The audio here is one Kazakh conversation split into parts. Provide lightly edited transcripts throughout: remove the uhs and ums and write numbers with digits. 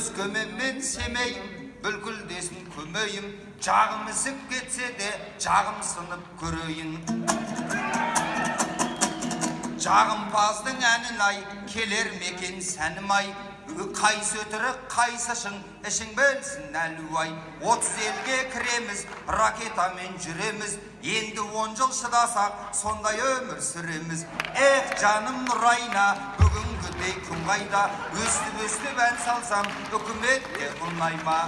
Өскемен мен Семей бүлкілдесін көмейім, жағым ісіп кетсе де жағым сынып көрейін. Жағымпаздың әнін ай, келер мекен сәнім ай, қайсы өтірік, қайсы шын, ішің білсін әлуай. 30 елге кіреміз, ракетамен жүреміз, енді 10 жыл шыдасақ, сондай өмір сүреміз. Жаным нұрайна, бүгінгідей күн қайда, өстіп ән салсам, үкіметке ұнай ма?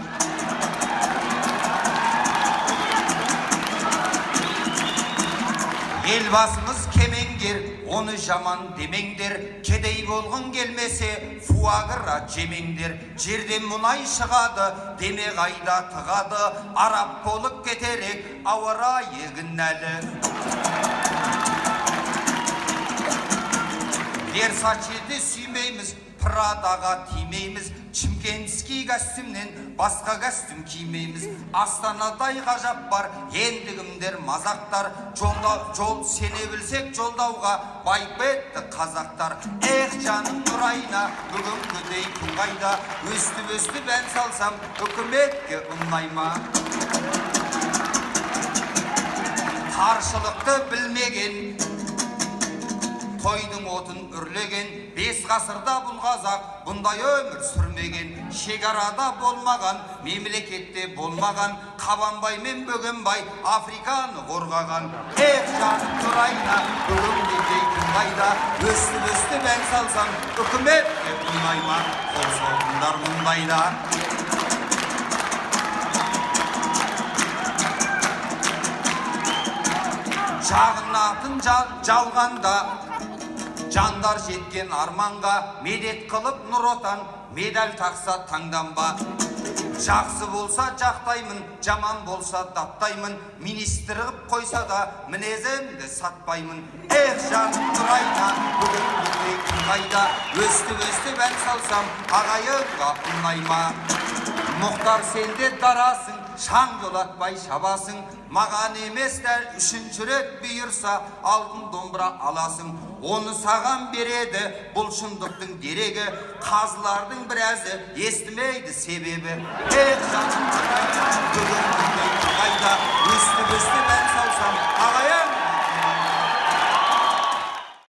Елбасымыз кемеңгер, оны жаман демеңдер, кедей болғың келмесе, фуагра жемеңдер. Жерден мұнай шығады, деме қайда тығады, араб болып кетерек, ауа райы кінәлі. Версачеде сүймейміз, Прадаға тимейміз, Чимкентский костюмнен басқа костюм кимейміз. Астанадай ғажап бар, ендігімдер мазақтар, жол сене білсек жолдауға байып етті қазақтар. Жаным нұрайна, бүгінгідей күн қайда, өстіп ән салсам, үкіметке ұнай ма? Таршылықты білмеген, тойдың отын үрлеген, 5 ғасырда бұл қазақ бұндай өмір сүрмеген. Шекарада болмаған, мемлекетте болмаған, Қабанбай мен Бөгенбай Африканы қорғаған. Жаным нұрайна, бүгінгідей күн қайда, өстіп ән салсам, үкіметке ұнай ма? Қол соғыңдар мұндайда. Жағынатын жалғанда, жандар жеткен арманға, медет қылып нұр отан, медаль тақса таңданба. Жақсы болса жақтаймын, жаман болса даттаймын, министр қып қойса да мінезімді сатпаймын. Жаным нұрайна, бүгінгідей күн қайда, өстіп ән салсам, ағайынға ұнай ма? Мұхтар сенде дарасың, шаң жолатпай шабасың, маған емес дәл 3-ші рет бұйырса, алтын домбыра аласың. Оны саған береді, бұл шындықтың дерегі, қазылардың біразы естімейді себебі. Жаным нұрайна, бүгінгідей күн қайда, өстіп ән салсам, ағайын